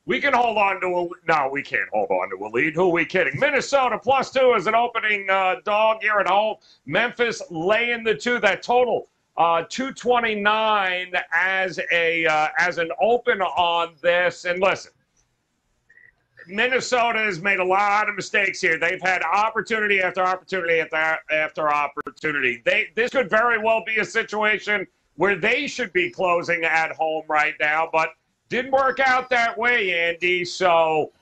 We can hold on to a – no, we can't hold on to a lead. Who are we kidding? Minnesota +2 is an opening dog here at home. Memphis laying the 2. That total 229 as an open on this. And listen, Minnesota has made a lot of mistakes here. They've had opportunity after opportunity after opportunity. This could very well be a situation where they should be closing at home right now, but didn't work out that way, Andy. So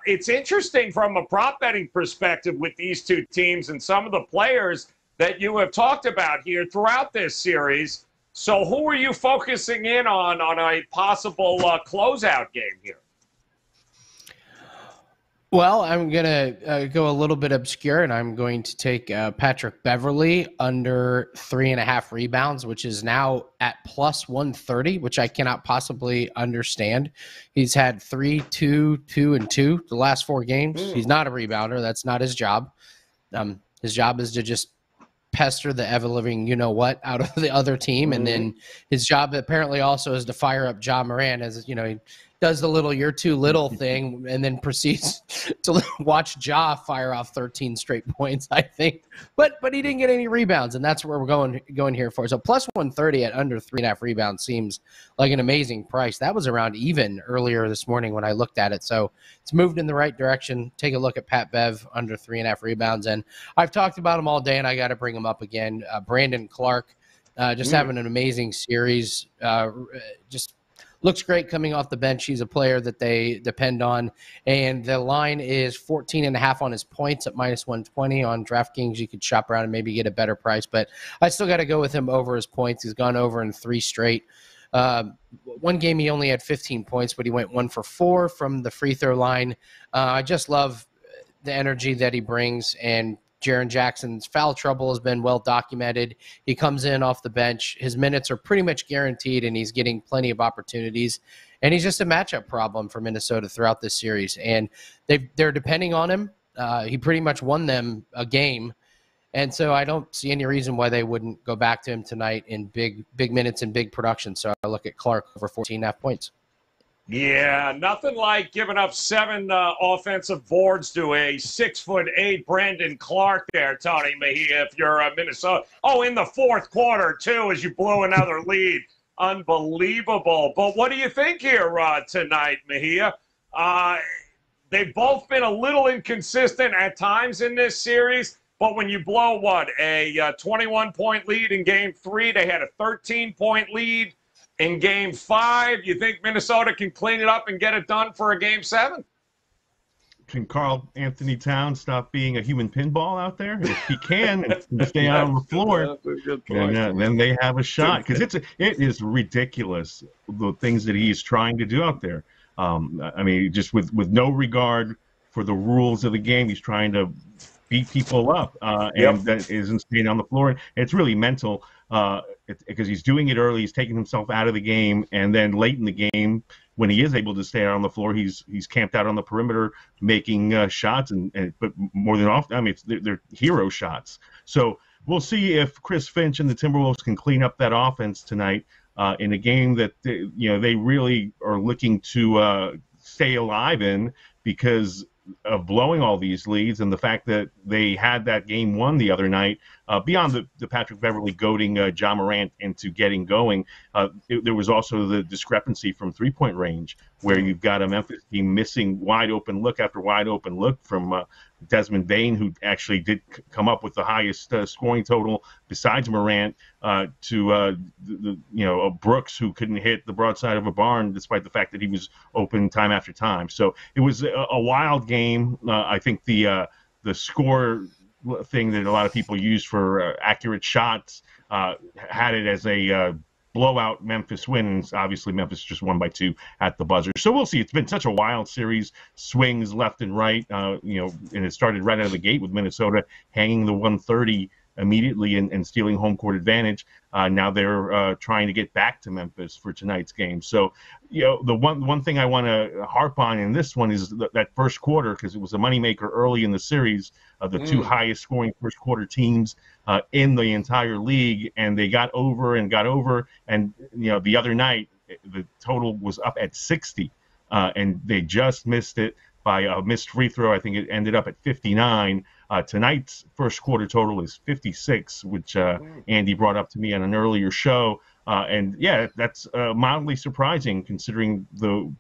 it's interesting from a prop betting perspective with these two teams and some of the players that you have talked about here throughout this series. So who are you focusing in on a possible closeout game here? Well, I'm going to go a little bit obscure, and I'm going to take Patrick Beverley under 3.5 rebounds, which is now at +130, which I cannot possibly understand. He's had 3, 2, 2, and 2 the last 4 games. He's not a rebounder. That's not his job. His job is to just pester the ever-living you-know-what out of the other team, and then his job apparently also is to fire up Ja Morant, as he does the little "you're too little" thing, and then proceeds to watch Ja fire off 13 straight points, I think. But he didn't get any rebounds, and that's where we're going here for. So +130 at under 3.5 rebounds seems like an amazing price. That was around even earlier this morning when I looked at it. So it's moved in the right direction. Take a look at Pat Bev under 3.5 rebounds. And I've talked about him all day, and I got to bring him up again. Brandon Clark just having an amazing series. Just looks great coming off the bench. He's a player that they depend on. And the line is 14.5 on his points at -120 on DraftKings. You could shop around and maybe get a better price. But I still got to go with him over his points. He's gone over in 3 straight. One game he only had 15 points, but he went 1 for 4 from the free throw line. I just love the energy that he brings, and Jaren Jackson's foul trouble has been well documented. He comes in off the bench. His minutes are pretty much guaranteed, and he's getting plenty of opportunities. And he's just a matchup problem for Minnesota throughout this series. And they're depending on him. He pretty much won them a game. And so I don't see any reason why they wouldn't go back to him tonight in big minutes and big production. So I look at Clark over 14.5 points. Yeah, nothing like giving up 7 offensive boards to a 6'8" Brandon Clark there, Tony Mejia, if you're Minnesota. Oh, in the fourth quarter, too, as you blew another lead. Unbelievable. But what do you think here tonight, Mejia? They've both been a little inconsistent at times in this series, but when you blow, a 21-point lead in Game 3, they had a 13-point lead in Game 5, you think Minnesota can clean it up and get it done for a Game 7? Can Karl-Anthony Towns stop being a human pinball out there? If he can and stay out on the floor, then they have a shot. Because it is ridiculous, the things that he's trying to do out there. I mean, just with no regard for the rules of the game, he's trying to beat people up, and that isn't staying on the floor. And it's really mental. Because he's doing it early, he's taking himself out of the game, and then late in the game, when he is able to stay out on the floor, he's camped out on the perimeter making shots, but more than often, I mean, they're hero shots. So we'll see if Chris Finch and the Timberwolves can clean up that offense tonight in a game that they really are looking to stay alive in, because of blowing all these leads and the fact that they had that Game 1 the other night, beyond the Patrick Beverley goading Ja Morant into getting going, there was also the discrepancy from three-point range, where you've got a Memphis team missing wide-open look after wide-open look from Desmond Bane, who actually did come up with the highest scoring total besides Morant, to Brooks, who couldn't hit the broadside of a barn despite the fact that he was open time after time. So it was a wild game. I think the score thing that a lot of people use for accurate shots had it as a blowout Memphis win, and obviously Memphis just won by 2 at the buzzer. So we'll see. It's been such a wild series, swings left and right, and it started right out of the gate with Minnesota hanging the 130 immediately and stealing home court advantage. Now they're trying to get back to Memphis for tonight's game. So, the one thing I want to harp on in this one is that first quarter, because it was a moneymaker early in the series, the 2 highest scoring first quarter teams in the entire league, and they got over, and the other night the total was up at 60 and they just missed it by a missed free throw. I think it ended up at 59. Tonight's first quarter total is 56, which Andy brought up to me on an earlier show. And yeah, that's mildly surprising considering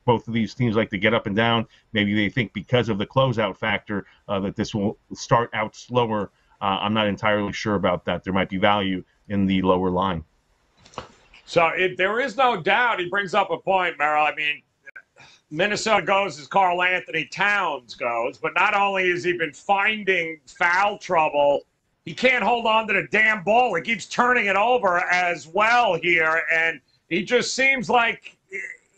both of these teams like to get up and down. Maybe they think because of the closeout factor that this will start out slower. I'm not entirely sure about that. There might be value in the lower line. So there is no doubt, he brings up a point, Merrill. I mean, Minnesota goes as Karl-Anthony Towns goes, but not only has he been finding foul trouble, he can't hold on to the damn ball. He keeps turning it over as well here, and he just seems like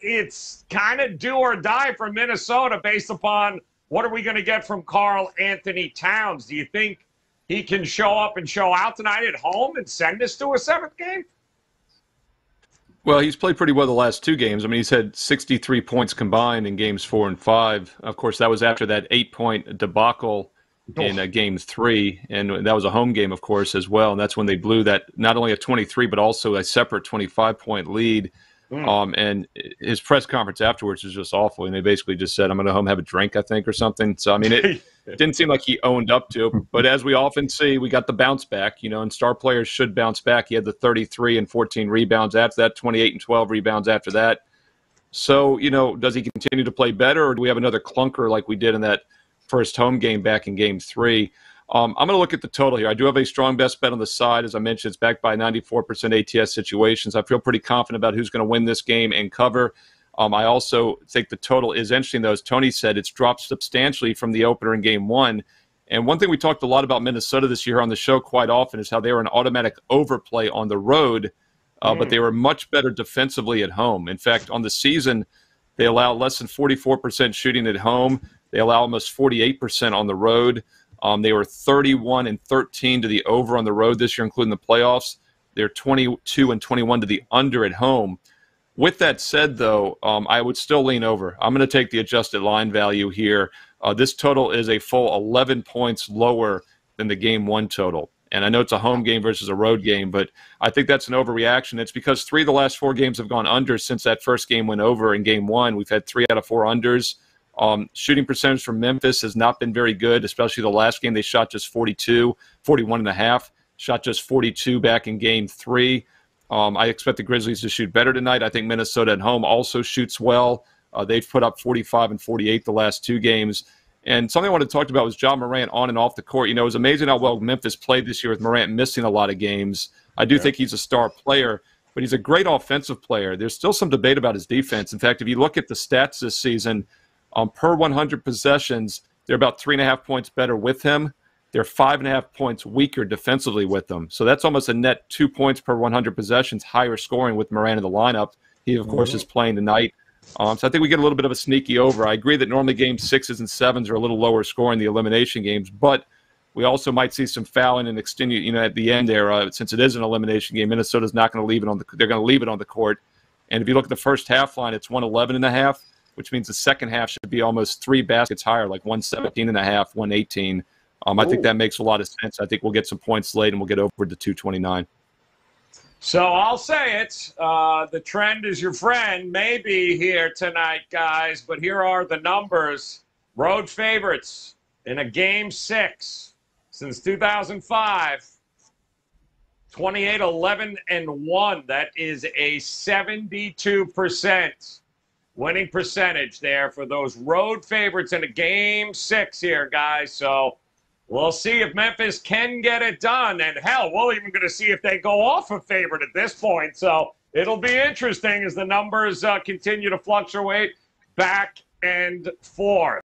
it's kind of do or die for Minnesota based upon what are we going to get from Karl-Anthony Towns. Do you think he can show up and show out tonight at home and send us to a seventh game? Well, he's played pretty well the last two games. I mean, he's had 63 points combined in games 4 and 5. Of course, that was after that 8-point debacle in game 3, and that was a home game, of course, as well. And that's when they blew that not only a 23 but also a separate 25-point lead. And his press conference afterwards was just awful. And they basically just said, "I'm going to home have a drink," I think, or something. So I mean, it didn't seem like he owned up to it. But as we often see, we got the bounce back, and star players should bounce back. He had the 33 and 14 rebounds after that, 28 and 12 rebounds after that. So, does he continue to play better, or do we have another clunker like we did in that first home game back in game 3? I'm going to look at the total here. I do have a strong best bet on the side. As I mentioned, it's backed by 94% ATS situations. I feel pretty confident about who's going to win this game and cover. I also think the total is interesting, though. As Tony said, it's dropped substantially from the opener in game 1. And one thing we talked a lot about Minnesota this year on the show quite often is how they were an automatic overplay on the road, but they were much better defensively at home. In fact, on the season, they allow less than 44% shooting at home. They allow almost 48% on the road. They were 31 and 13 to the over on the road this year, including the playoffs. They're 22 and 21 to the under at home. With that said, though, I would still lean over. I'm going to take the adjusted line value here. This total is a full 11 points lower than the game 1 total. And I know it's a home game versus a road game, but I think that's an overreaction. It's because 3 of the last 4 games have gone under since that first game went over in game 1. We've had 3 out of 4 unders. Shooting percentage from Memphis has not been very good, especially the last game. They shot just 41.5, shot just 42 back in game 3. I expect the Grizzlies to shoot better tonight. I think Minnesota at home also shoots well. They've put up 45 and 48 the last 2 games. And something I wanted to talk about was Ja Morant on and off the court. It was amazing how well Memphis played this year with Morant missing a lot of games. I do think he's a star player, but he's a great offensive player. There's still some debate about his defense. In fact, if you look at the stats this season, per 100 possessions, they're about 3.5 points better with him. They're 5.5 points weaker defensively with them. So that's almost a net 2 points per 100 possessions, higher scoring with Morant in the lineup. He, of course, is playing tonight. So I think we get a little bit of a sneaky over. I agree that normally game 6s and 7s are a little lower scoring the elimination games, but we also might see some fouling and extending, at the end there. Since it is an elimination game, Minnesota's not going to leave it on they're going to leave it on the court. And if you look at the first half line, it's 111.5. Which means the second half should be almost 3 baskets higher, like 117.5, 118. I think that makes a lot of sense. I think we'll get some points late, and we'll get over to 229. So I'll say it. The trend is your friend, maybe here tonight, guys. But here are the numbers. Road favorites in a game 6 since 2005. 28, 11, and 1. That is a 72% winning percentage there for those road favorites in a game 6 here, guys. So we'll see if Memphis can get it done. And, hell, we're even going to see if they go off a favorite at this point. So it'll be interesting as the numbers continue to fluctuate back and forth.